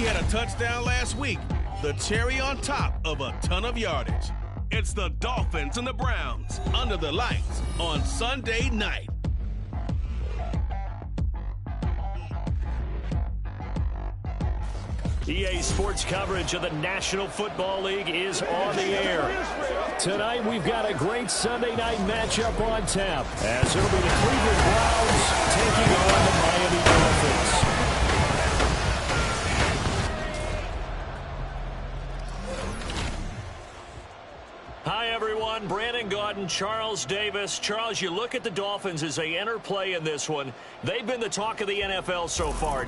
He had a touchdown last week, the cherry on top of a ton of yardage. It's the Dolphins and the Browns under the lights on Sunday night. EA Sports coverage of the National Football League is on the air. Tonight, we've got a great Sunday night matchup on tap, as it'll be the Cleveland Browns taking on the Miami Dolphins. Hi, everyone. Brandon Gaudin, Charles Davis. Charles, you look at the Dolphins as they enter play in this one. They've been the talk of the NFL so far.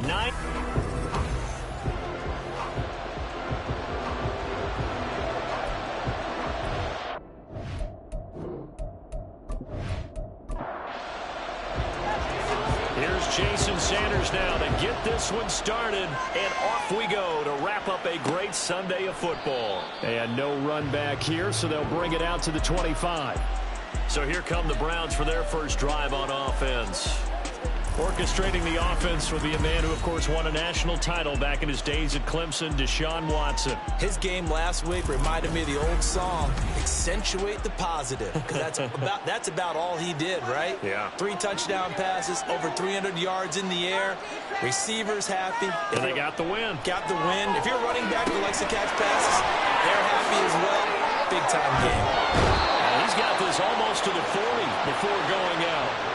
Here's Jason Sanders now to get this one started, and off we go to wrap up a great Sunday of football. And no run back here, so they'll bring it out to the 25. So here come the Browns for their first drive on offense. Orchestrating the offense will be a man who, of course, won a national title back in his days at Clemson, Deshaun Watson. His game last week reminded me of the old song, Accentuate the Positive, because that's about all he did, right? Yeah. 3 touchdown passes, over 300 yards in the air, receivers happy. And they got the win. Got the win. If you're running back who likes to catch passes, they're happy as well. Big-time game. And he's got this almost to the 40 before going out.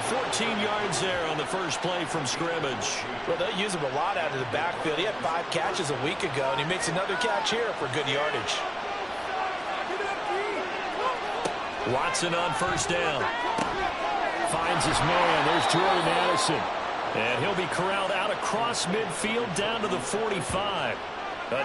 14 yards there on the first play from scrimmage. Well, they'll use him a lot out of the backfield. He had 5 catches a week ago, and he makes another catch here for good yardage. Watson on first down. Finds his man. There's Jordan Addison. And he'll be corralled out across midfield down to the 45.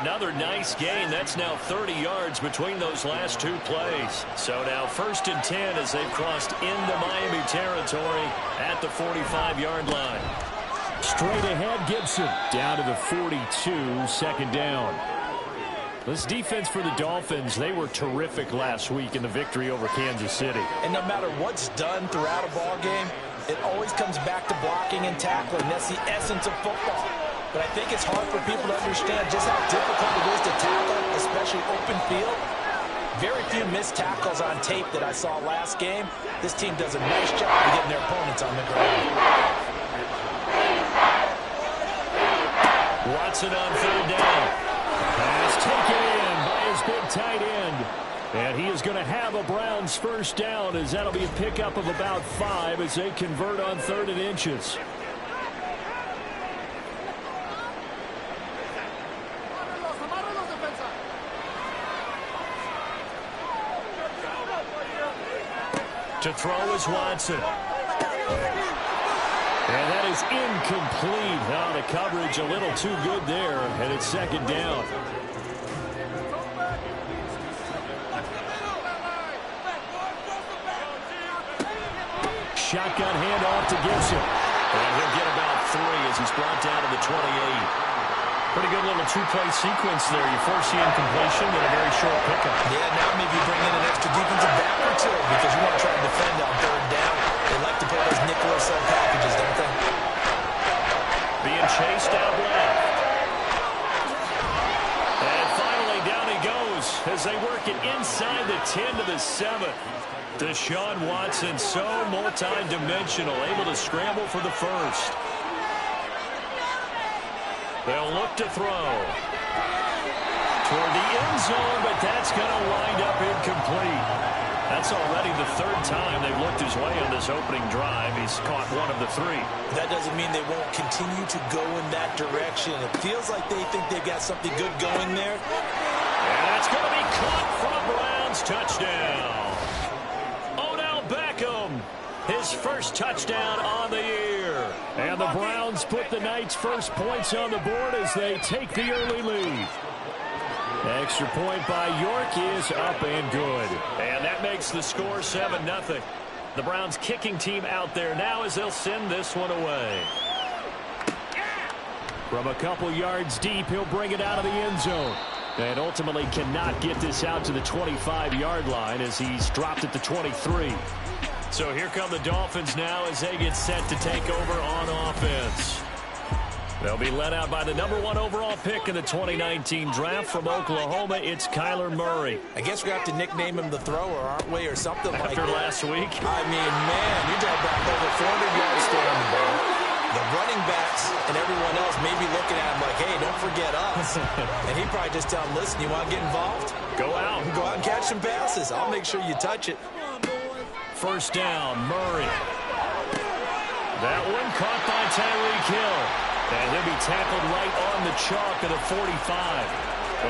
Another nice gain. That's now 30 yards between those last 2 plays. So now 1st and 10 as they've crossed into Miami territory at the 45-yard line. Straight ahead, Gibson. Down to the 42, 2nd down. This defense for the Dolphins, they were terrific last week in the victory over Kansas City. And no matter what's done throughout a ball game, it always comes back to blocking and tackling. That's the essence of football. But I think it's hard for people to understand just how difficult it is to tackle, especially open field. Very few missed tackles on tape that I saw last game. This team does a nice job of getting their opponents on the ground. Watson on 3rd down. Pass taken in by his big tight end. And he is going to have a Browns first down, as that'll be a pickup of about 5 as they convert on 3rd and inches. To throw is Watson. And that is incomplete. Now the coverage a little too good there, and it's 2nd down. Shotgun handoff to Gibson. And he'll get about 3 as he's brought down to the 28. Pretty good little 2-play sequence there. You force the incompletion and a very short pickup. Yeah, now maybe you bring in an extra defensive back or 2 because you want to try to defend on 3rd down. They like to play those nickel or sub packages, don't they? Being chased out left. And finally down he goes as they work it inside the 10 to the 7. Deshaun Watson, so multi-dimensional, able to scramble for the first. They'll look to throw toward the end zone, but that's going to wind up incomplete. That's already the 3rd time they've looked his way on this opening drive. He's caught 1 of the 3. That doesn't mean they won't continue to go in that direction. It feels like they think they've got something good going there. And that's going to be caught for a Browns touchdown. Odell Beckham, his first touchdown on the year. And the Browns put the night's first points on the board as they take the early lead. Extra point by York is up and good. And that makes the score 7-0. The Browns kicking team out there now as they'll send this one away. From a couple yards deep, he'll bring it out of the end zone. And ultimately cannot get this out to the 25-yard line as he's dropped at the 23. So here come the Dolphins now as they get set to take over on offense. They'll be led out by the #1 overall pick in the 2019 draft from Oklahoma. It's Kyler Murray. I guess we have to nickname him the thrower, aren't we, or something like that. After last week? I mean, man, you're talking about over 400 yards throwing the ball. The running backs and everyone else may be looking at him like, hey, don't forget us. And he probably just tell him, listen, you want to get involved? Go out. Go out and catch some passes. I'll make sure you touch it. First down, Murray. That one caught by Tyreek Hill. And he'll be tackled right on the chalk of the 45.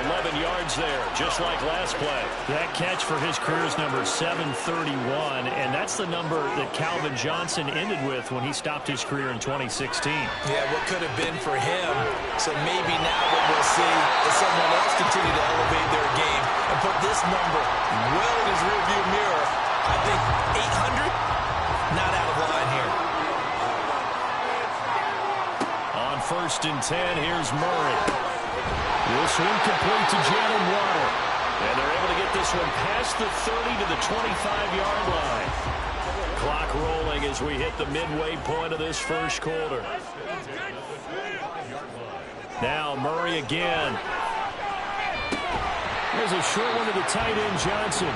11 yards there, just like last play. That catch for his career is number 731, and that's the number that Calvin Johnson ended with when he stopped his career in 2016. Yeah, what could have been for him. So maybe now what we'll see is someone else continue to elevate their game and put this number well in his rearview mirror. I think 800, not out of line here. On 1st and 10, here's Murray. This one complete to Jalen Waddle. And they're able to get this one past the 30 to the 25-yard line. Clock rolling as we hit the midway point of this first quarter. Now Murray again. There's a short one to the tight end, Johnson.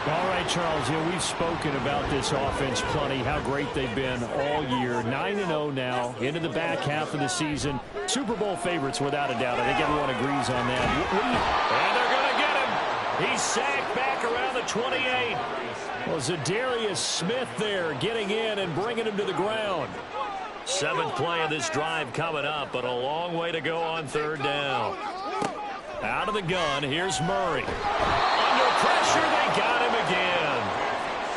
All right, Charles, we've spoken about this offense plenty, how great they've been all year. 9-0 now, into the back half of the season. Super Bowl favorites, without a doubt. I think everyone agrees on that. And they're going to get him. He's sacked back around the 28. Well, Zadarius Smith there getting in and bringing him to the ground. 7th play of this drive coming up, but a long way to go on 3rd down. Out of the gun, here's Murray. Under pressure, they got him again.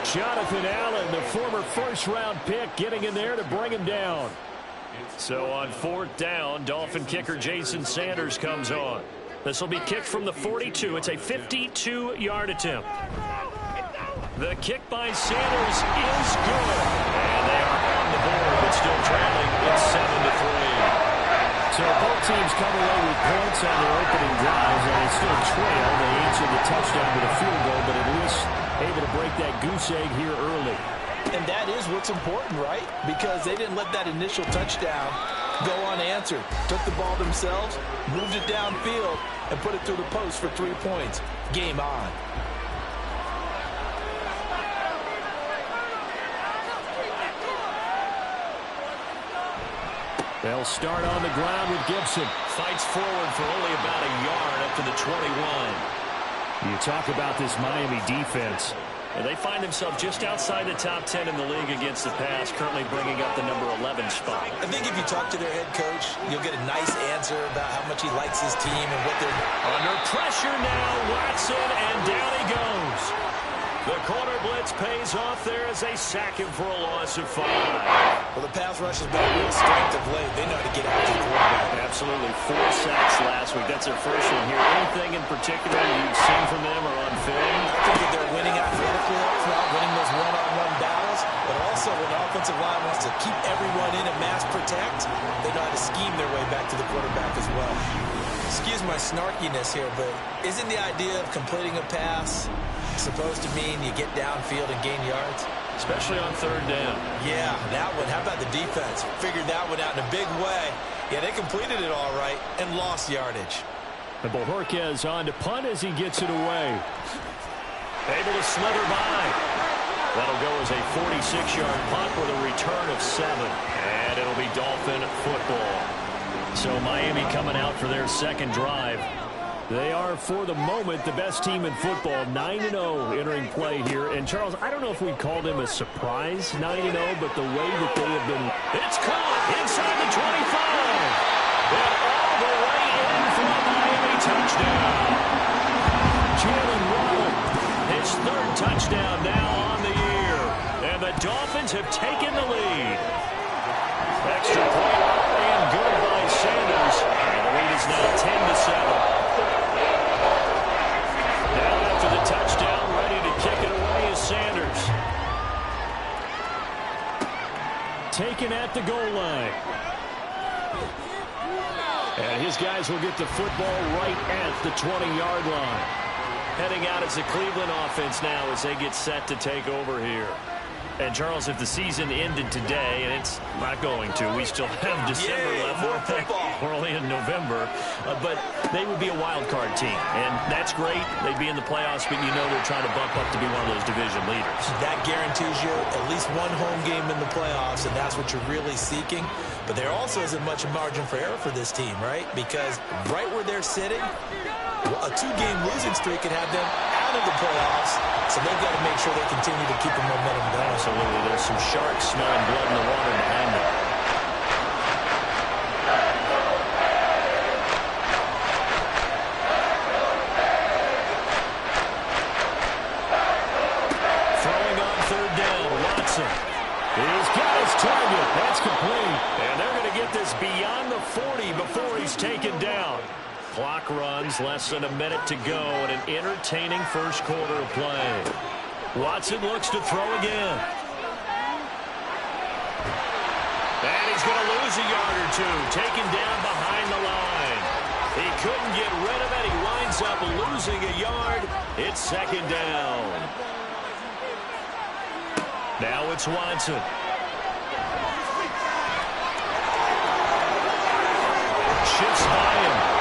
Jonathan Allen, the former first-round pick, getting in there to bring him down. So on 4th down, Dolphin kicker Jason Sanders comes on. This will be kicked from the 42. It's a 52-yard attempt. The kick by Sanders is good. And they are on the board, but still trailing. It's 7-3. So both teams come away with points on their opening drives, and they still trail. They answer the touchdown with a field goal, but at least able to break that goose egg here early. And that is what's important, right? Because they didn't let that initial touchdown go unanswered. Took the ball themselves, moved it downfield, and put it through the post for 3 points. Game on. They'll start on the ground with Gibson. Fights forward for only about a yard up to the 21. You talk about this Miami defense. And they find themselves just outside the top 10 in the league against the pass, currently bringing up the number 11 spot. I think if you talk to their head coach, you'll get a nice answer about how much he likes his team and what they're... Under pressure now, Watson, and down he goes. The corner blitz pays off there as they sack him for a loss of 5. Well, the pass rush has been a real strength of late. They know how to get after the quarterback. Absolutely. 4 sacks last week. That's their first one here. Anything in particular you've seen from them or on film? I think that they're winning athletically, not winning those one-on-one battles, but also when the offensive line wants to keep everyone in and mass protect, they know how to scheme their way back to the quarterback as well. Excuse my snarkiness here, but isn't the idea of completing a pass supposed to mean you get downfield and gain yards? Especially on 3rd down. Yeah, that one. How about the defense? Figured that one out in a big way. Yeah, they completed it all right and lost yardage. And Bojorquez on to punt as he gets it away. Able to slither by. That'll go as a 46-yard punt with a return of 7. And it'll be Dolphin football. So Miami coming out for their second drive. They are, for the moment, the best team in football, 9-0 entering play here. And, Charles, I don't know if we'd call them a surprise 9-0, but the way that they have been... It's caught inside the 25. And all the way in for a Miami touchdown. Jalen Waddle, his 3rd touchdown now on the year. And the Dolphins have taken the lead. Extra point and good by Sanders. And the lead is now 10-7. The touchdown, ready to kick it away is Sanders. Taken at the goal line. And his guys will get the football right at the 20-yard line. Heading out as the Cleveland offense now as they get set to take over here. And, Charles, if the season ended today, and it's not going to, we still have December left. More football. We're only in November. But they would be a wild card team. And that's great. They'd be in the playoffs, but you know they're trying to bump up to be one of those division leaders. That guarantees you at least one home game in the playoffs, and that's what you're really seeking. But there also isn't much margin for error for this team, right? Because right where they're sitting, a 2-game losing streak could have them out of the playoffs, so they've got to make sure they continue to keep the momentum going. Absolutely. There's some sharks smelling blood in the water behind them. Throwing on third down, Watson. He's got his target. That's complete. And they're going to get this beyond the 40 before he's taken down. Clock runs, less than a minute to go, and an entertaining first quarter of play. Watson looks to throw again. And he's going to lose a yard or two, taken down behind the line. He couldn't get rid of it. He winds up losing a yard. It's second down. Now it's Watson. Shifts by him.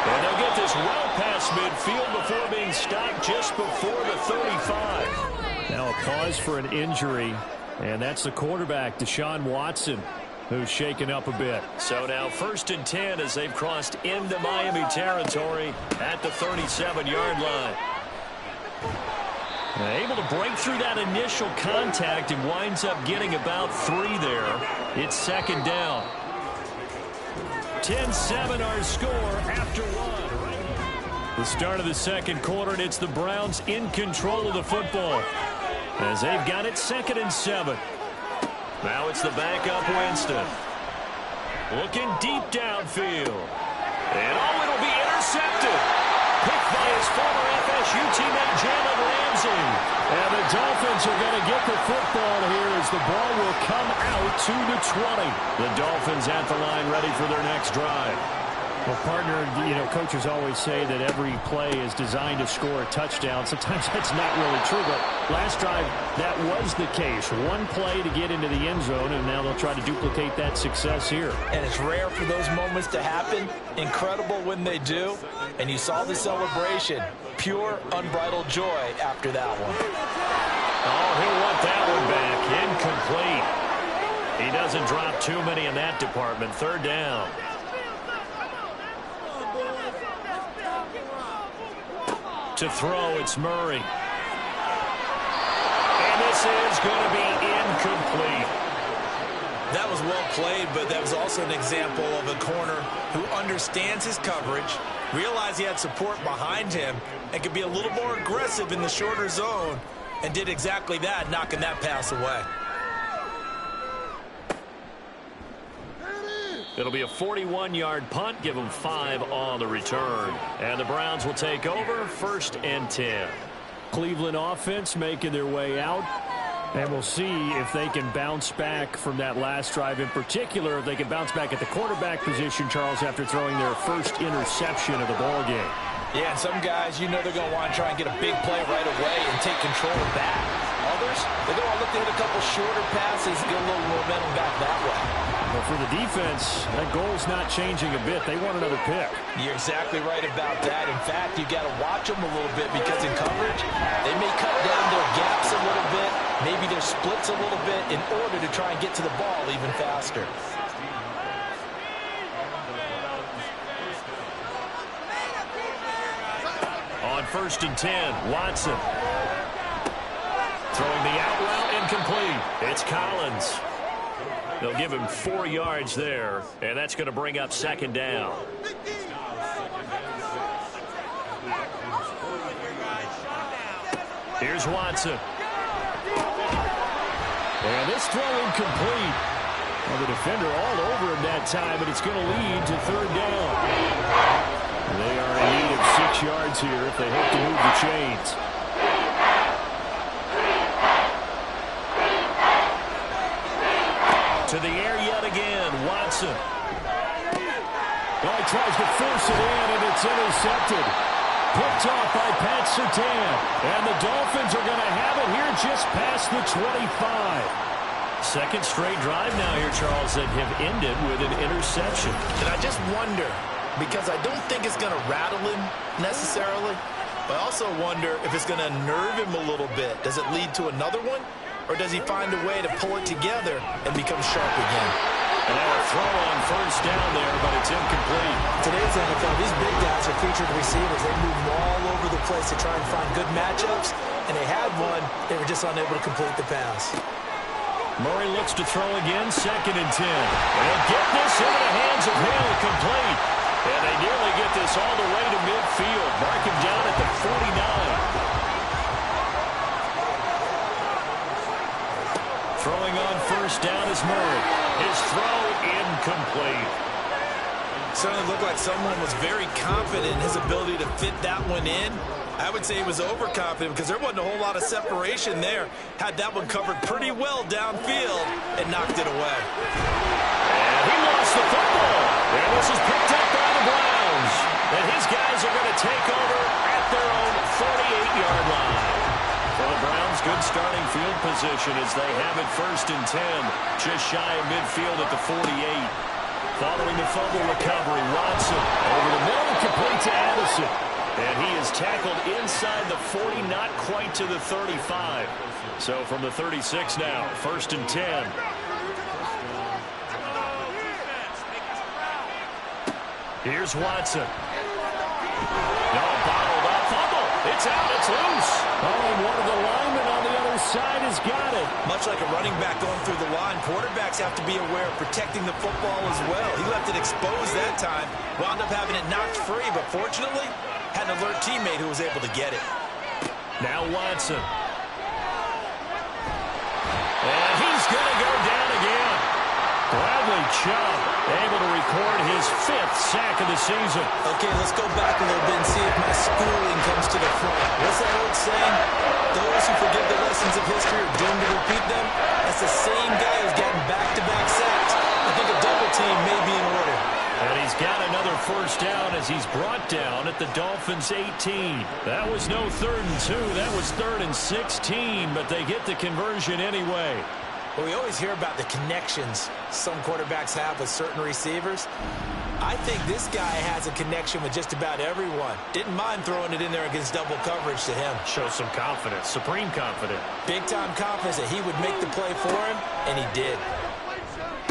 And they'll get this well past midfield before being stopped just before the 35. Now a cause for an injury, and that's the quarterback, Deshaun Watson, who's shaken up a bit. So now 1st and 10 as they've crossed into Miami territory at the 37-yard line. And able to break through that initial contact and winds up getting about 3 there. It's second down. 10-7 our score after 1. The start of the second quarter, and it's the Browns in control of the football as they've got it 2nd and 7. Now it's the backup Winston. Looking deep downfield. And it'll be intercepted. Picked by his former FSU teammate Jalen Ramsey. And the Dolphins are going to get the football here as the ball will come out to the 20. The Dolphins at the line ready for their next drive. Well, partner, coaches always say that every play is designed to score a touchdown. Sometimes that's not really true, but last drive, that was the case. One play to get into the end zone, and now they'll try to duplicate that success here. And it's rare for those moments to happen. Incredible when they do. And you saw the celebration. Pure, unbridled joy after that one. Oh, he'll want that one back. Incomplete. He doesn't drop too many in that department. Third down. To throw, it's Murray. And this is going to be incomplete. That was well played, but that was also an example of a corner who understands his coverage, realized he had support behind him, and could be a little more aggressive in the shorter zone, and did exactly that, knocking that pass away. It'll be a 41-yard punt. Give them 5 on the return. And the Browns will take over 1st and 10. Cleveland offense making their way out. And we'll see if they can bounce back from that last drive. In particular, if they can bounce back at the quarterback position, Charles, after throwing their first interception of the ball game. Yeah, and some guys, they're going to want to try and get a big play right away and take control back. Others, they're going to look to hit a couple shorter passes, get a little momentum back that way. But for the defense, that goal's not changing a bit. They want another pick. You're exactly right about that. In fact, you got to watch them a little bit because in coverage, they may cut down their gaps a little bit, maybe their splits a little bit in order to try and get to the ball even faster. On 1st and 10, Watson. Throwing the out route, incomplete. It's Collins. They'll give him 4 yards there, and that's going to bring up second down. Here's Watson. And this throw incomplete. Well, the defender all over him that time, but it's going to lead to third down. They are in need of 6 yards here if they hope to move the chains. To the air yet again, Watson. Well, he tries to force it in, and it's intercepted. picked off by Pat Surtain. And the Dolphins are going to have it here just past the 25. Second straight drive now here, Charles, that have ended with an interception. And I just wonder, because I don't think it's going to rattle him necessarily, but I also wonder if it's going to nerve him a little bit. Does it lead to another one? Or does he find a way to pull it together and become sharp again? And now a throw on first down there, but it's incomplete. Today's NFL, these big guys are featured receivers. They move all over the place to try and find good matchups. And they had one. They were just unable to complete the pass. Murray looks to throw again, 2nd and 10. They'll get this into the hands of Hill, complete. And they nearly get this all the way to midfield. Mark him down at the 49. Throwing on first down is Murray. His throw incomplete. Certainly looked like someone was very confident in his ability to fit that one in. I would say he was overconfident because there wasn't a whole lot of separation there. Had that one covered pretty well downfield and knocked it away. And he lost the football. And this is picked up by the Browns. And his guys are going to take over at their own 48-yard line. For the Browns, good starting field position as they have it 1st and 10. Just shy of midfield at the 48. Following the fumble recovery, Watson over the middle, complete to Addison. And he is tackled inside the 40, not quite to the 35. So from the 36 now, 1st and 10. Here's Watson. No, bottled up fumble. It's out, it's loose. Oh, and one of the linemen on the other side has got it. Much like a running back going through the line, quarterbacks have to be aware of protecting the football as well. He left it exposed that time, wound up having it knocked free, but fortunately, had an alert teammate who was able to get it. Now Watson. And he's going to go down again. Bradley Chubb able to record his 5th sack of the season. Okay, let's go back a little bit and see if my schooling comes to the front. What's that old saying? Those who forget the lessons of history are doomed to repeat them. That's the same guy who's gotten back-to-back sacks. I think a double team may be in order. And he's got another first down as he's brought down at the Dolphins' 18. That was no 3rd and 2. That was 3rd and 16, but they get the conversion anyway. Well, we always hear about the connections some quarterbacks have with certain receivers. I think this guy has a connection with just about everyone. Didn't mind throwing it in there against double coverage to him. Shows some confidence, supreme confidence. Big-time confidence that he would make the play for him, and he did.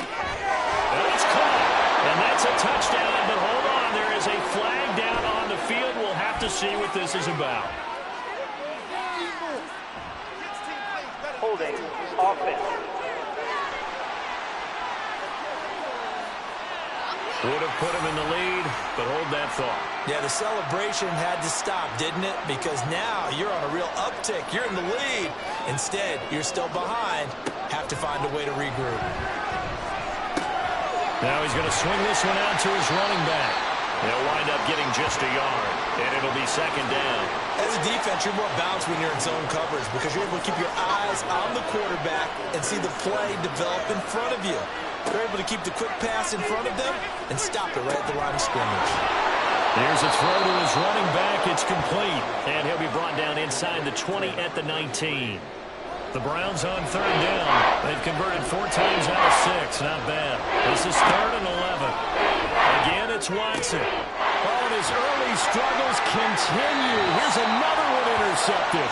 And it's caught, and that's a touchdown. But hold on, there is a flag down on the field. We'll have to see what this is about. Holding offense. Would have put him in the lead, but hold that thought. Yeah, the celebration had to stop, didn't it? Because now you're on a real uptick. You're in the lead. Instead, you're still behind. Have to find a way to regroup. Now he's going to swing this one out to his running back. They'll wind up getting just a yard, and it'll be 2nd down. As a defense, you're more balanced when you're in zone coverage because you're able to keep your eyes on the quarterback and see the play develop in front of you. They're able to keep the quick pass in front of them and stop it right at the line of scrimmage. Here's a throw to his running back. It's complete. And he'll be brought down inside the 20 at the 19. The Browns on 3rd down. They've converted 4 times out of 6. Not bad. This is 3rd and 11. Again, it's Watson. Oh, and his early struggles continue. Here's another one intercepted.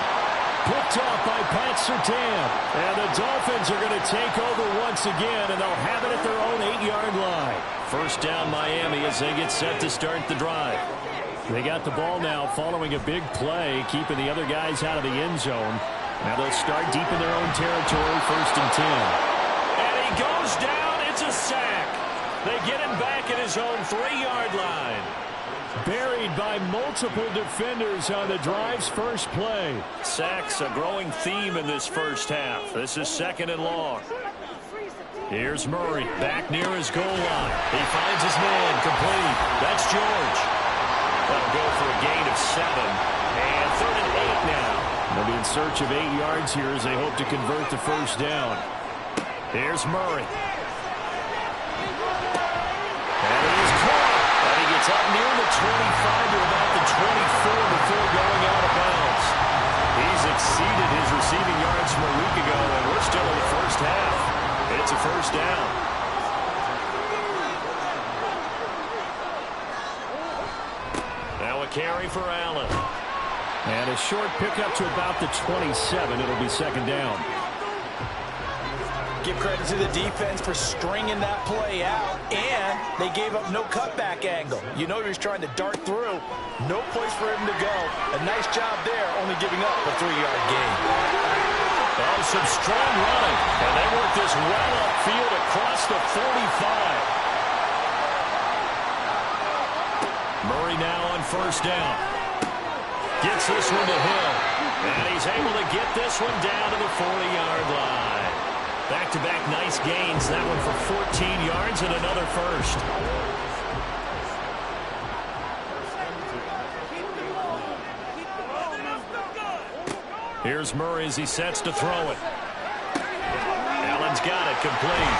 Picked off by Pat Surtain. And the Dolphins are going to take over once again, and they'll have it at their own 8-yard line. First down Miami as they get set to start the drive. They got the ball now following a big play, keeping the other guys out of the end zone. Now they'll start deep in their own territory, 1st and 10. And he goes down. It's a sack. They get him back at his own 3-yard line. Buried by multiple defenders on the drive's first play. Sacks a growing theme in this first half. This is 2nd and long. Here's Murray back near his goal line. He finds his man complete. That's George. That'll go for a gain of 7. And 3rd and 8 now. They'll be in search of 8 yards here as they hope to convert the first down. Here's Murray. And he's caught. And he gets up near the 25 to about the 24 first down. Now a carry for Allen. And a short pickup to about the 27. It'll be second down. Give credit to the defense for stringing that play out, and they gave up no cutback angle. You know he was trying to dart through. No place for him to go. A nice job there, only giving up a 3-yard gain. Oh, some strong running. And they work this well upfield across the 45. Murray now on first down. Gets this one to Hill. And he's able to get this one down to the 40-yard line. Back-to-back nice gains. That one for 14 yards and another first. Here's Murray as he sets to throw it. Allen's got it complete.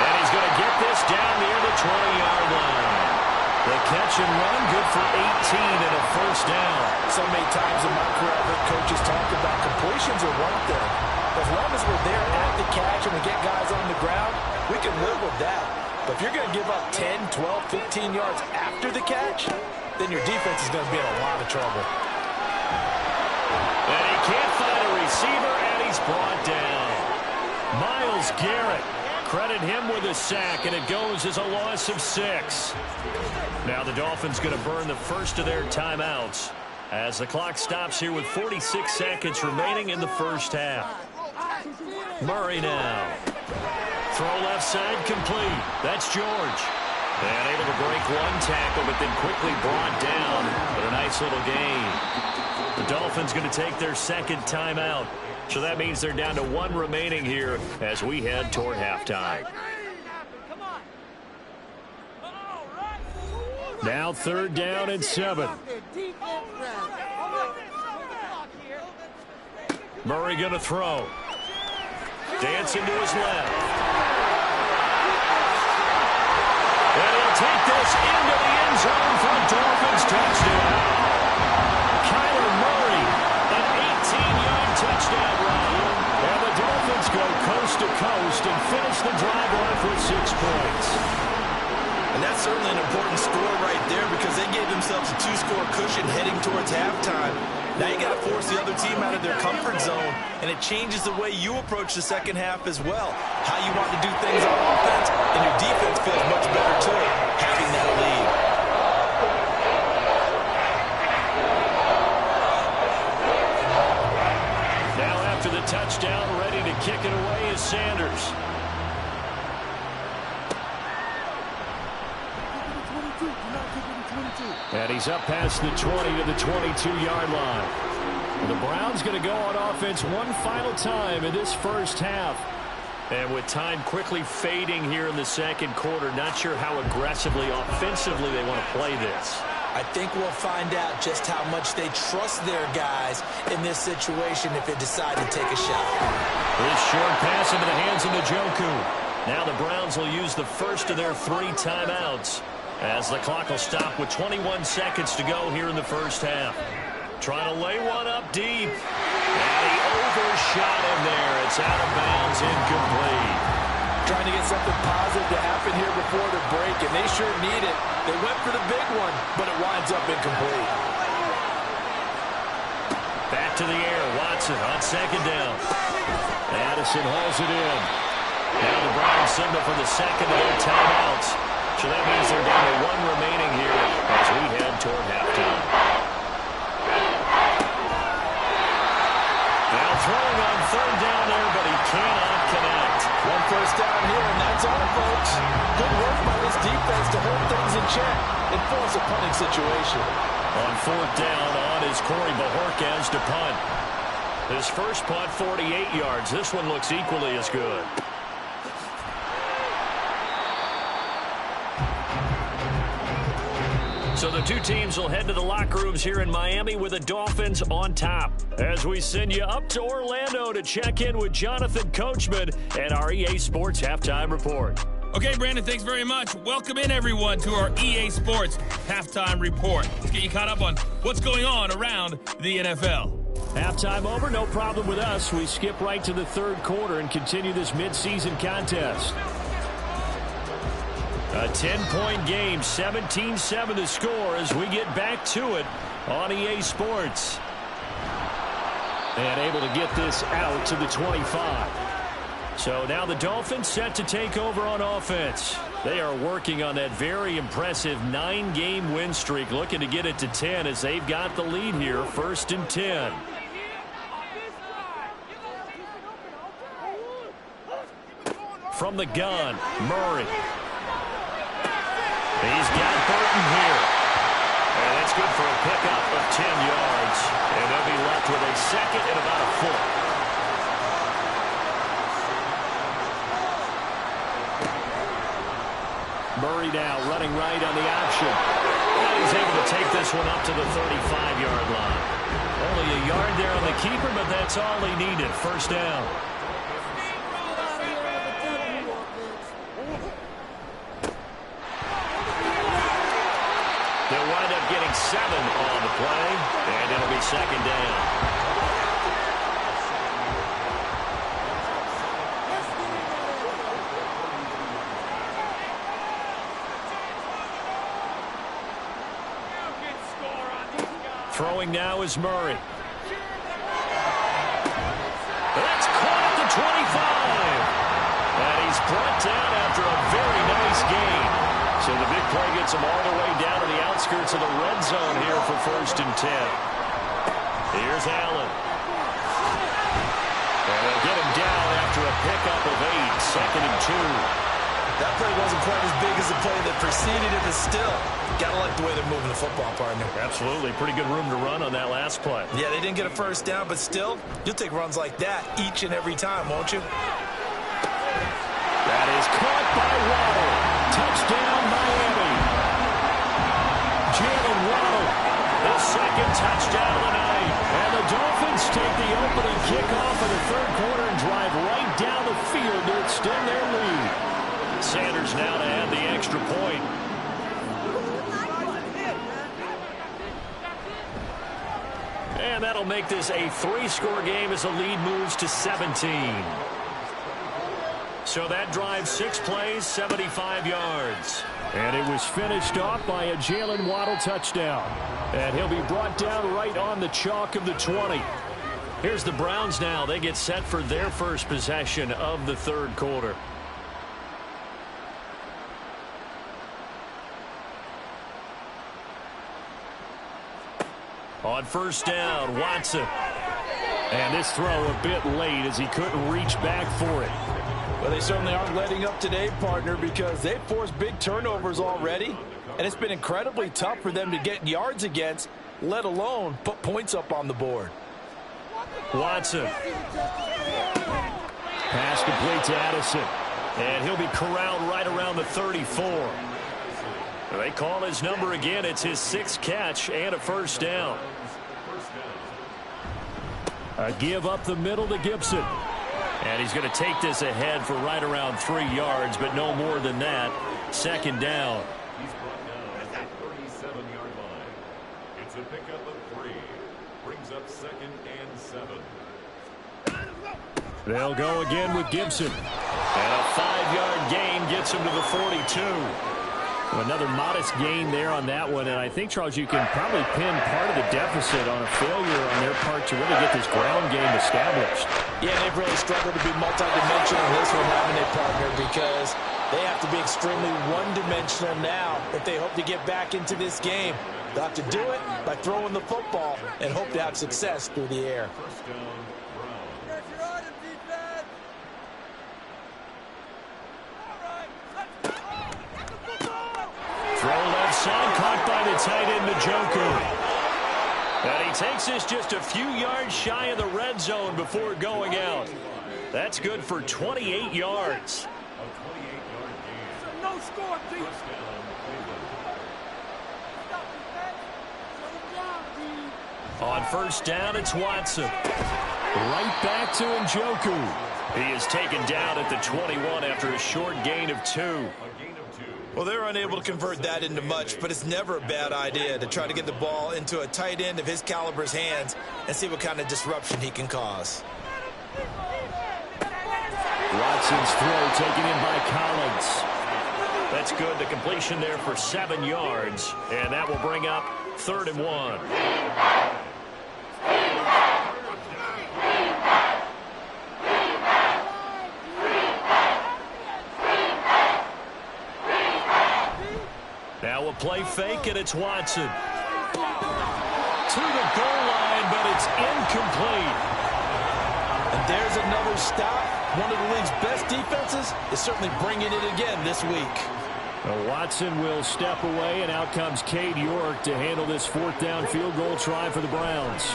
And he's going to get this down near the 20-yard line. The catch and run, good for 18 and a first down. So many times in my career, I've heard coaches talk about completions are one thing. As long as we're there at the catch and we get guys on the ground, we can live with that. But if you're going to give up 10, 12, 15 yards after the catch, then your defense is going to be in a lot of trouble. And he can't find a receiver, and he's brought down. Myles Garrett. Credit him with a sack, and it goes as a loss of 6. Now the Dolphins going to burn the first of their timeouts as the clock stops here with 46 seconds remaining in the first half. Murray now. Throw left side complete. That's George. And able to break one tackle, but then quickly brought down with a nice little gain. The Dolphins going to take their second timeout. So that means they're down to 1 remaining here as we head toward halftime. Now 3rd down and 7. Murray going to throw. Dancing to his left. And he'll take this into the end zone for a Dolphins touchdown. Kyler Murray, an 18-yard touchdown run. And the Dolphins go coast to coast and finish the drive off with 6 points. And that's certainly an important score right there because they gave themselves a 2-score cushion heading towards halftime. Now you got to force the other team out of their comfort zone, and it changes the way you approach the second half as well. How you want to do things on offense, and your defense feels much better too, having that lead. Now after the touchdown, ready to kick it away is Sanders. And he's up past the 20 to the 22-yard line. The Browns going to go on offense one final time in this first half. And with time quickly fading here in the second quarter, not sure how aggressively, offensively they want to play this. I think we'll find out just how much they trust their guys in this situation if they decide to take a shot. This short pass into the hands of Njoku. Now the Browns will use the first of their 3 timeouts as the clock will stop with 21 seconds to go here in the first half. Trying to lay one up deep. And he overshot him there. It's out of bounds, incomplete. Trying to get something positive to happen here before the break, and they sure need it. They went for the big one, but it winds up incomplete. Back to the air. Watson on second down. Addison hauls it in. Now the Browns signal for the second of their timeouts. So that means they're down to 1 remaining here as we head toward halftime. Now throwing on 3rd down there, but he cannot connect. 1 first down here, and that's all, folks. Good work by this defense to hold things in check and force a punting situation. On 4th down on is Corey Bajorquez to punt. His first punt, 48 yards. This one looks equally as good. So the 2 teams will head to the locker rooms here in Miami with the Dolphins on top. As we send you up to Orlando to check in with Jonathan Coachman and our EA Sports Halftime Report. Okay, Brandon, thanks very much. Welcome in, everyone, to our EA Sports Halftime Report. Let's get you caught up on what's going on around the NFL. Halftime over, no problem with us. We skip right to the 3rd quarter and continue this midseason contest. A 10-point game, 17-7 the score as we get back to it on EA Sports. And able to get this out to the 25. So now the Dolphins set to take over on offense. They are working on that very impressive 9-game win streak, looking to get it to 10 as they've got the lead here, 1st and 10. From the gun, Murray. He's got Burton here. And that's good for a pickup of 10 yards. And they'll be left with a second and about a foot. Murray now running right on the option. And he's able to take this one up to the 35-yard line. Only a yard there on the keeper, but that's all he needed. 1st down. They'll wind up getting 7 on the play, and it'll be 2nd down. Throwing now is Murray. That's caught at the 25. And he's brought down after a very nice gain. So the big play gets him all the way down to the outskirts of the red zone here for 1st and 10. Here's Allen. And they'll get him down after a pickup of 8, 2nd and 2. That play wasn't quite as big as the play that preceded it, but still, gotta like the way they're moving the football, partner. Absolutely. Pretty good room to run on that last play. Yeah, they didn't get a 1st down, but still, you'll take runs like that each and every time, won't you? That is caught by Waddle. Touchdown, Miami. Jalen Waddle, the 2nd touchdown of the night. And the Dolphins take the opening kickoff of the 3rd quarter and drive right down the field to extend their lead. Sanders now to add the extra point. And that'll make this a 3-score game as the lead moves to 17. So that drive, 6 plays, 75 yards. And it was finished off by a Jalen Waddle touchdown. And he'll be brought down right on the chalk of the 20. Here's the Browns now. They get set for their first possession of the 3rd quarter. On 1st down, Watson. And this throw a bit late as he couldn't reach back for it. Well, they certainly aren't letting up today, partner, because they've forced big turnovers already. And it's been incredibly tough for them to get yards against, let alone put points up on the board. Watson. Pass complete to Addison. And he'll be corralled right around the 34. They call his number again. It's his 6th catch and a 1st down. A give up the middle to Gibson. And he's going to take this ahead for right around 3 yards, but no more than that. 2nd down. He's brought down at the 37-yard line. It's a pickup of 3. Brings up 2nd and 7. They'll go again with Gibson. And a 5-yard gain gets him to the 42. Another modest gain there on that one, and I think, Charles, you can probably pin part of the deficit on a failure on their part to really get this ground game established. Yeah, they've really struggled to be multidimensional in this one, haven't they, partner, because they have to be extremely one-dimensional now if they hope to get back into this game. They'll have to do it by throwing the football and hope to have success through the air. Throw left side, caught by the tight end, Njoku. And he takes this just a few yards shy of the red zone before going out. That's good for 28 yards. No score, please. On 1st down, it's Watson. Right back to Njoku. He is taken down at the 21 after a short gain of 2. Well, they're unable to convert that into much, but it's never a bad idea to try to get the ball into a tight end of his caliber's hands and see what kind of disruption he can cause. Watson's throw taken in by Collins. That's good. The completion there for 7 yards. And that will bring up 3rd and 1. Now a play fake, and it's Watson. To the goal line, but it's incomplete. And there's another stop. One of the league's best defenses is certainly bringing it again this week. Watson will step away, and out comes Cade York to handle this 4th down field goal try for the Browns.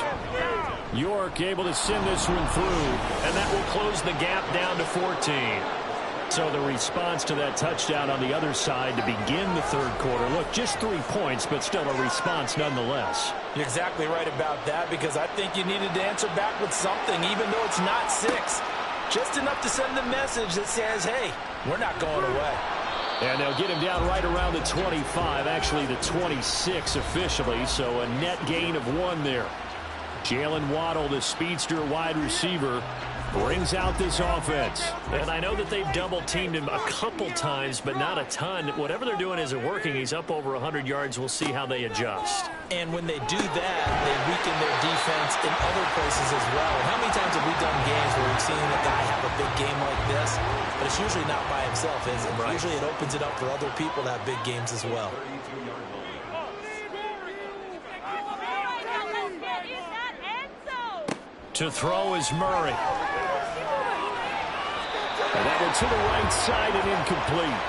York able to send this one through, and that will close the gap down to 14. So the response to that touchdown on the other side to begin the 3rd quarter. Look, just 3 points, but still a response nonetheless. You're exactly right about that, because I think you needed to answer back with something, even though it's not 6. Just enough to send the message that says, hey, we're not going away. And they'll get him down right around the 25, actually the 26 officially, so a net gain of 1 there. Jalen Waddle, the speedster wide receiver, brings out this offense. And I know that they've double-teamed him a couple times, but not a ton. Whatever they're doing isn't working. He's up over 100 yards. We'll see how they adjust. And when they do that, they weaken their defense in other places as well. How many times have we done games where we've seen a guy have a big game like this? But it's usually not by himself, is it? Right. Usually it opens it up for other people to have big games as well. To throw is Murray. And that one to the right side and incomplete.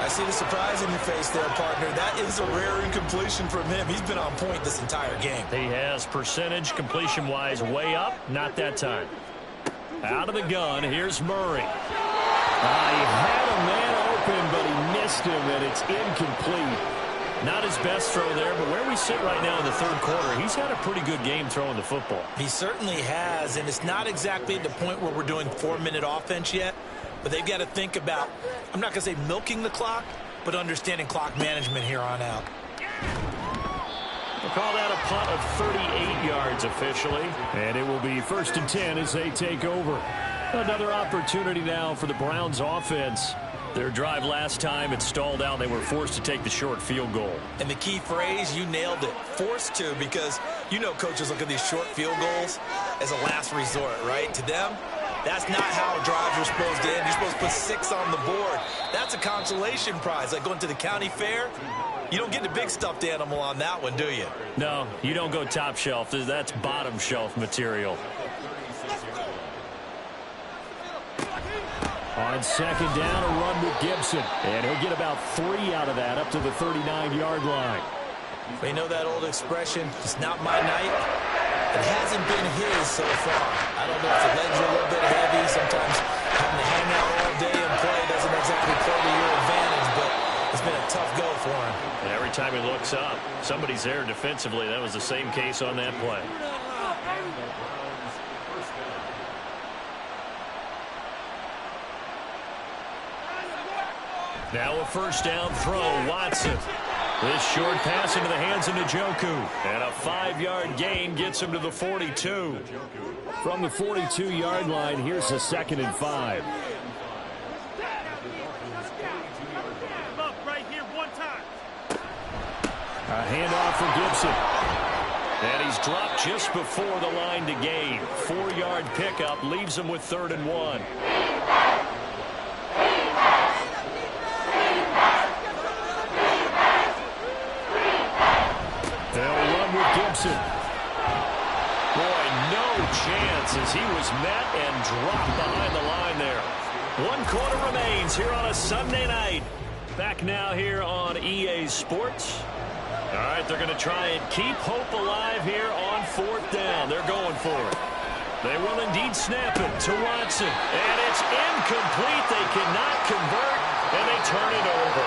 I see the surprise in your face there, partner. That is a rare incompletion from him. He's been on point this entire game. He has percentage completion-wise way up. Not that time. Out of the gun, here's Murray. He had a man open, but he missed him, and it's incomplete. Not his best throw there, but where we sit right now in the 3rd quarter, he's had a pretty good game throwing the football. He certainly has, and it's not exactly at the point where we're doing 4-minute offense yet, but they've got to think about, I'm not going to say milking the clock, but understanding clock management here on out. We'll call that a punt of 38 yards officially, and it will be 1st and 10 as they take over. Another opportunity now for the Browns offense. Their drive last time, it stalled out. They were forced to take the short field goal. And the key phrase, you nailed it. Forced to, because you know coaches look at these short field goals as a last resort, right? To them, that's not how drives are supposed to end. You're supposed to put 6 on the board. That's a consolation prize. Like going to the county fair, you don't get the big stuffed animal on that one, do you? No, you don't go top shelf. That's bottom shelf material. On 2nd down, a run with Gibson. And he'll get about 3 out of that, up to the 39-yard line. They know that old expression, it's not my night. It hasn't been his so far. I don't know if the legs are a little bit heavy. Sometimes having to hang out all day and play doesn't exactly play to your advantage, but it's been a tough go for him. And every time he looks up, somebody's there defensively. That was the same case on that play. Now a 1st down throw, Watson. This short pass into the hands of Njoku. And a 5-yard gain gets him to the 42. From the 42-yard line, here's a 2nd and 5. A handoff for Gibson. And he's dropped just before the line to gain. 4-yard pickup leaves him with 3rd and 1. Gibson. Boy, no chance as he was met and dropped behind the line there. 1 quarter remains here on a Sunday night. Back now here on EA Sports. All right, they're going to try and keep hope alive here on 4th down. They're going for it. They will indeed snap it to Watson. And it's incomplete. They cannot convert, and they turn it over.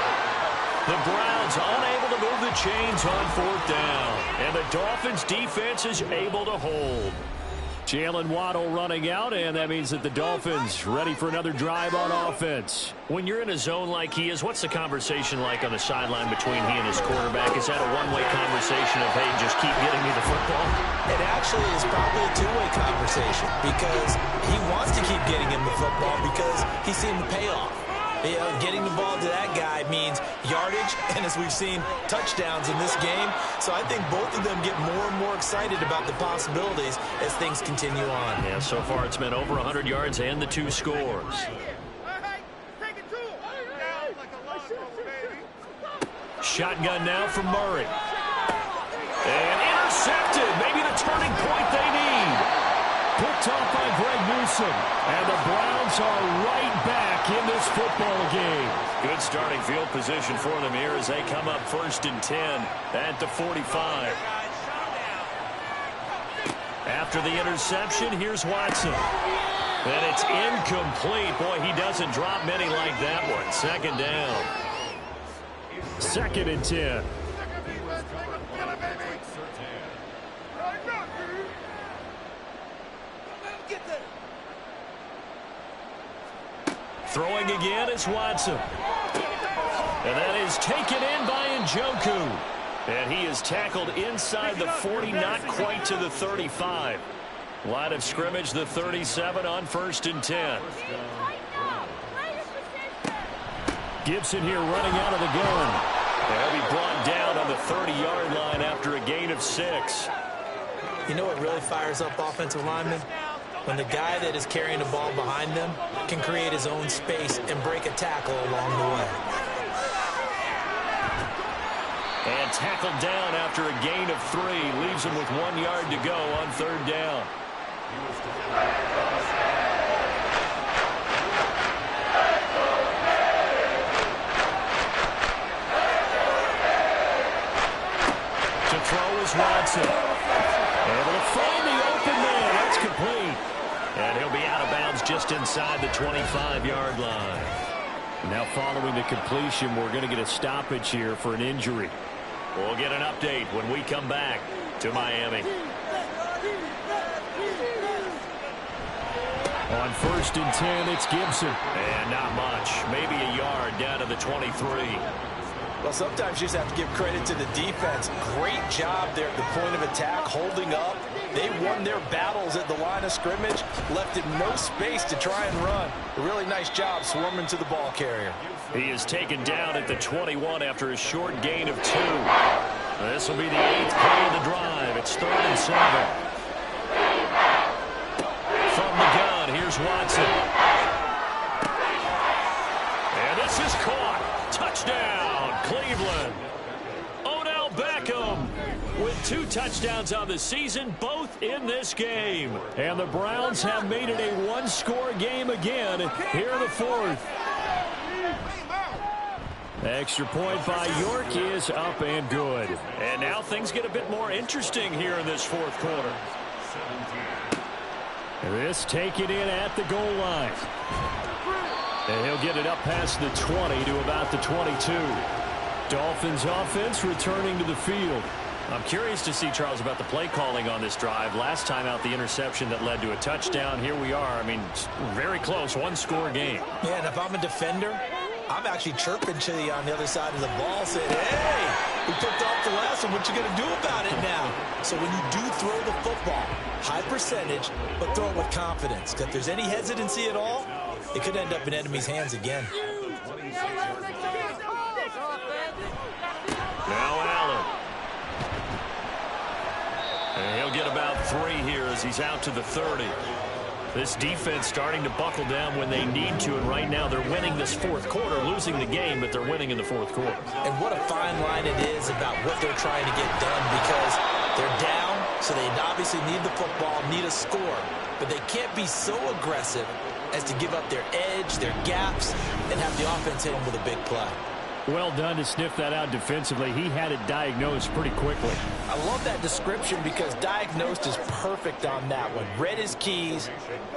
The Browns unable to move the chains on 4th down. And the Dolphins defense is able to hold. Jalen Waddle running out, and that means that the Dolphins ready for another drive on offense. When you're in a zone like he is, what's the conversation like on the sideline between he and his quarterback? Is that a one-way conversation of, hey, just keep getting me the football? It actually is probably a two-way conversation because he wants to keep getting him the football because he's seen the payoff. Getting the ball to that guy means yardage, and as we've seen, touchdowns in this game. So I think both of them get more and more excited about the possibilities as things continue on. Yeah, so far it's been over 100 yards and the 2 scores. Shotgun now from Murray. And intercepted. Maybe the turning point they need. Picked off by Greg Newsom. And the Browns are right back in this football game. Good starting field position for them here as they come up 1st and 10 at the 45. After the interception, here's Watson. And it's incomplete. Boy, he doesn't drop many like that one. 2nd down. 2nd and 10. Throwing again is Watson. And that is taken in by Njoku. And he is tackled inside the 40, not quite to the 35. Line of scrimmage, the 37 on 1st and 10. Gibson here running out of the gun. And he'll be brought down on the 30-yard line after a gain of 6. You know what really fires up offensive linemen? When the guy that is carrying the ball behind them can create his own space and break a tackle along the way. And tackled down after a gain of 3. Leaves him with 1 yard to go on 3rd down. To throw is Watson. Able to find the open man. That's complete. And he'll be out of bounds just inside the 25-yard line. Now following the completion, we're going to get a stoppage here for an injury. We'll get an update when we come back to Miami. On 1st and 10, it's Gibson. And not much. Maybe a yard down to the 23. Well, sometimes you just have to give credit to the defense. Great job there at the point of attack, holding up. They won their battles at the line of scrimmage, left it no space to try and run. A really nice job swarming to the ball carrier. He is taken down at the 21 after a short gain of 2. This will be the 8th play of the drive. It's 3rd and 7. From the gun, here's Watson. And this is caught. Touchdown, Cleveland. Odell Beckham with 2 touchdowns on the season, both in this game. And the Browns have made it a 1-score game again here in the 4th. Extra point by York is up and good. And now things get a bit more interesting here in this 4th quarter. This taken in at the goal line. And he'll get it up past the 20 to about the 22. Dolphins offense returning to the field. I'm curious to see, Charles, about the play calling on this drive. Last time out, the interception that led to a touchdown. Here we are. I mean, very close, 1-score game. Yeah, and if I'm a defender, I'm actually chirping to you on the other side of the ball, saying, hey, we picked off the last one. What you going to do about it now? So when you do throw the football, high percentage, but throw it with confidence. If there's any hesitancy at all, it could end up in enemy's hands again. Now Allen. And he'll get about 3 here as he's out to the 30. This defense starting to buckle down when they need to, and right now they're winning this 4th quarter, losing the game, but they're winning in the 4th quarter. And what a fine line it is about what they're trying to get done, because they're down, so they obviously need the football, need a score, but they can't be so aggressive as to give up their edge, their gaps, and have the offense hit them with a big play. Well done to sniff that out defensively. He had it diagnosed pretty quickly. I love that description because diagnosed is perfect on that one. Read his keys,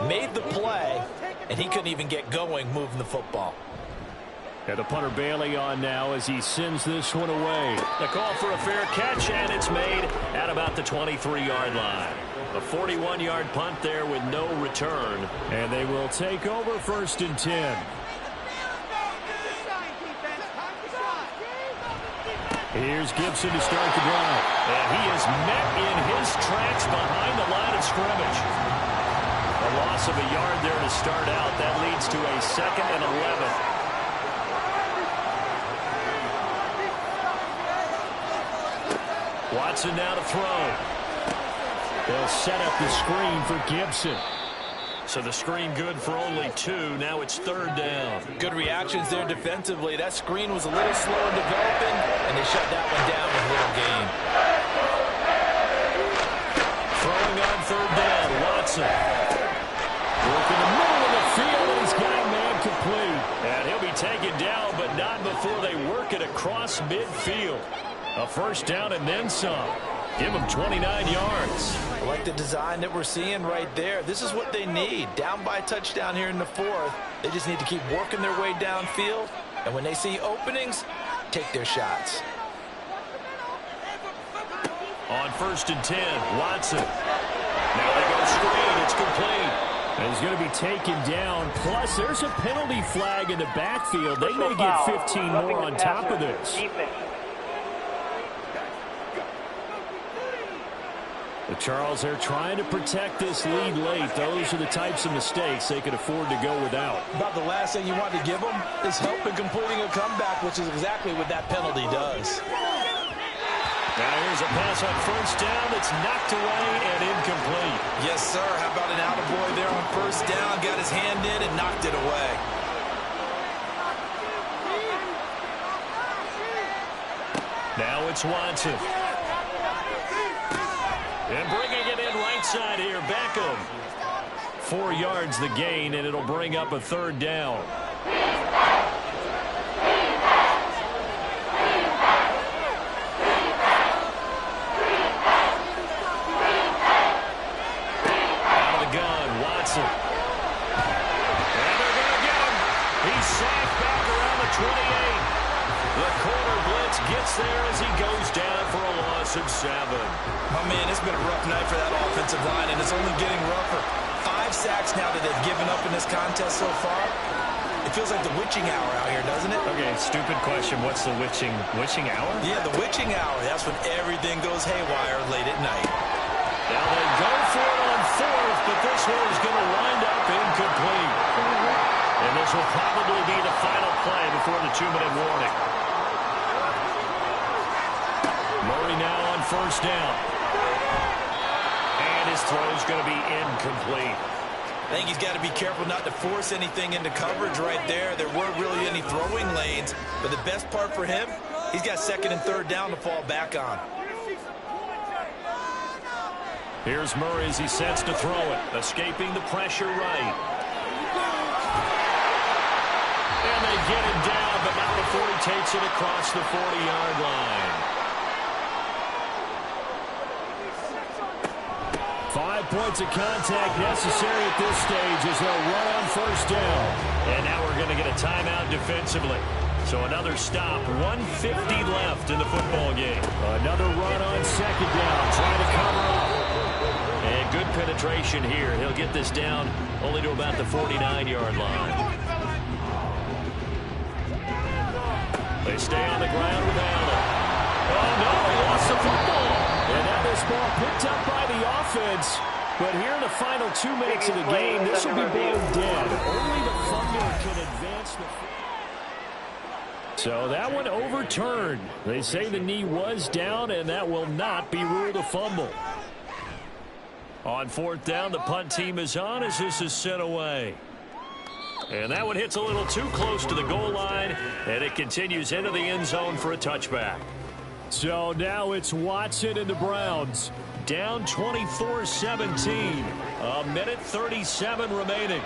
made the play, and he couldn't even get going moving the football. And the punter Bailey on now as he sends this one away. The call for a fair catch, and it's made at about the 23-yard line. A 41-yard punt there with no return. And they will take over 1st and 10. Here's Gibson to start the drive. And he is met in his tracks behind the line of scrimmage. A loss of a yard there to start out. That leads to a 2nd and 11. Watson now to throw. They'll set up the screen for Gibson. So the screen good for only 2. Now it's 3rd down. Good reactions there defensively. That screen was a little slow in developing, and they shut that one down with little gain. Throwing on 3rd down, Watson. Work in the middle of the field, and he's got a man complete. And he'll be taken down, but not before they work it across midfield. A 1st down and then some. Give them 29 yards. I like the design that we're seeing right there. This is what they need. Down by a touchdown here in the 4th. They just need to keep working their way downfield. And when they see openings, take their shots. On 1st and 10, Watson. Now they go screen. It's complete. And he's going to be taken down. Plus, there's a penalty flag in the backfield. They may get 15 more on top of this. But Charles, they're trying to protect this lead late. Those are the types of mistakes they could afford to go without. About the last thing you want to give them is help in completing a comeback, which is exactly what that penalty does. Now here's a pass on 1st down. It's knocked away and incomplete. Yes, sir. How about an attaboy there on 1st down? Got his hand in and knocked it away. Now it's Watson. And bringing it in right side here, Beckham. 4 yards the gain, and it'll bring up a 3rd down. Out of the gun, Watson. And they're going to get him. He's sacked back around the 28. The corner blitz gets there as he goes down for a loss of 7. Oh, man, it's been a rough night for that offensive line, and it's only getting rougher. 5 sacks now that they've given up in this contest so far. It feels like the witching hour out here, doesn't it? Okay, stupid question. What's the witching hour? Yeah, the witching hour. That's when everything goes haywire late at night. Now they go for it on 4th, but this one is going to wind up incomplete. And this will probably be the final play before the 2-minute warning. Murray now on 1st down. And his throw is going to be incomplete. I think he's got to be careful not to force anything into coverage right there. There weren't really any throwing lanes, but the best part for him, he's got 2nd and 3rd down to fall back on. Here's Murray as he sets to throw it, escaping the pressure right. And they get him down, but not before he takes it across the 40-yard line. 5 points of contact necessary at this stage as they'll run on 1st down. And now we're going to get a timeout defensively. So another stop, 1:50 left in the football game. Another run on 2nd down, trying to cover up. And good penetration here. He'll get this down only to about the 49-yard line. They stay on the ground with Allen. Oh, no, he lost the football. And now this ball picked up by the offense. But here in the final 2 minutes of the game, this will be blown dead. Only the Thunder can advance the field. So that one overturned. They say the knee was down, and that will not be ruled a fumble. On 4th down, the punt team is on as this is sent away. And that one hits a little too close to the goal line, and it continues into the end zone for a touchback. So now it's Watson and the Browns. Down 24-17. A minute 37 remaining.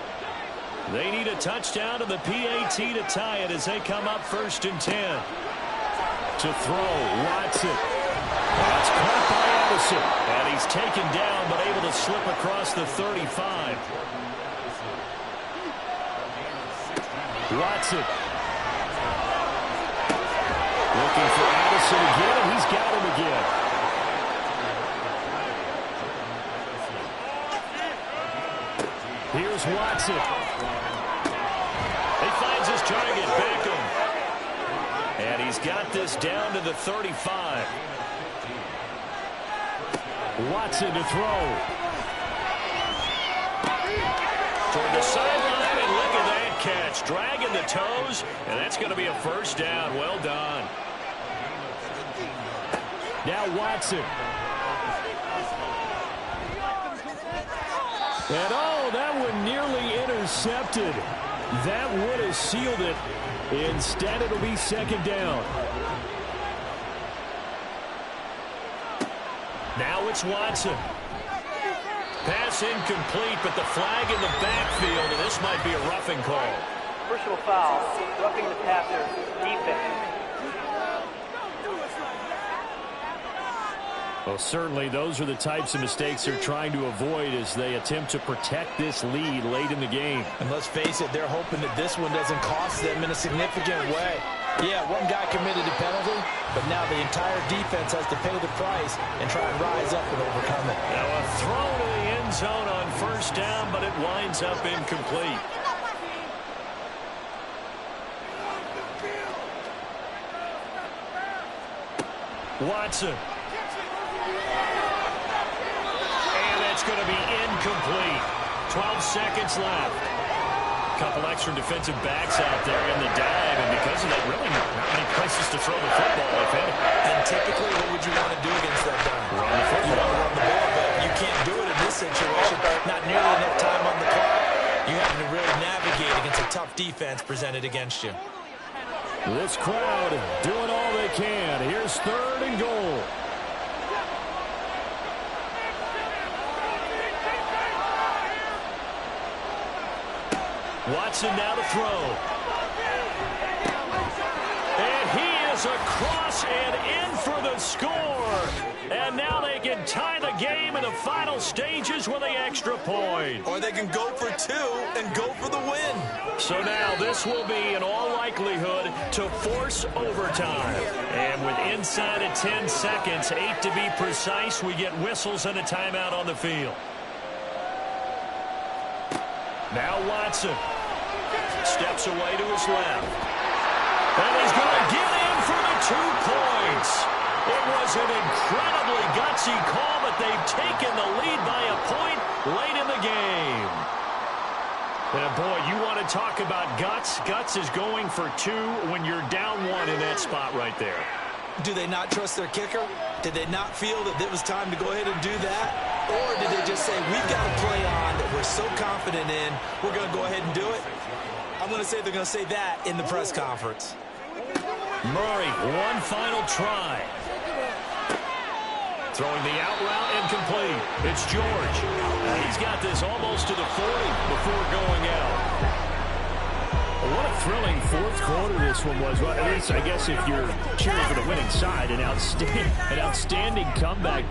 They need a touchdown to the PAT to tie it as they come up 1st and 10. To throw, Watson. That's caught by Addison. And he's taken down but able to slip across the 35. Watson. Looking for Addison again, and he's got him again. Here's Watson. He finds his target, Beckham. And he's got this down to the 35. Watson to throw. Toward the sideline, and look at that catch. Dragging the toes, and that's going to be a 1st down. Well done. Now Watson. And oh, that one nearly intercepted. That would have sealed it. Instead, it'll be second down. Now it's Watson. Pass incomplete, but the flag in the backfield, and this might be a roughing call. Personal foul, roughing the passer, defense. Well, certainly those are the types of mistakes they're trying to avoid as they attempt to protect this lead late in the game. And let's face it, they're hoping that this one doesn't cost them in a significant way. Yeah, one guy committed a penalty, but now the entire defense has to pay the price and try and rise up and overcome it. Now a throw to the end zone on first down, but it winds up incomplete. Watson. And it's going to be incomplete. 12 seconds left. A couple extra defensive backs out there in the dive, and because of that, really not many places to throw the football, if any. And typically, what would you want to do against that dive? Run the football. You want to run the ball, but you can't do it in this situation. Not nearly enough time on the clock. You have to really navigate against a tough defense presented against you. This crowd doing all they can. Here's third and goal. Watson now to throw. And he is across and in for the score. And now they can tie the game in the final stages with the extra point. Or they can go for two and go for the win. So now this will be, in all likelihood, to force overtime. And with inside of 10 seconds, 8 to be precise, we get whistles and a timeout on the field. Now Watson steps away to his left. And he's going to get in for the 2 points. It was an incredibly gutsy call, but they've taken the lead by a point late in the game. And boy, you want to talk about guts. Guts is going for 2 when you're down 1 in that spot right there. Do they not trust their kicker? Did they not feel that it was time to go ahead and do that? Or did they just say, we've got a play on that we're so confident in, we're going to go ahead and do it? I'm going to say they're going to say that in the press conference. Murray, one final try. Throwing the out route incomplete. It's George. He's got this almost to the 40 before going out. What a thrilling fourth quarter this one was. Well, at least, I guess, if you're cheering for the winning side, an outstanding comeback.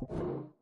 Bye.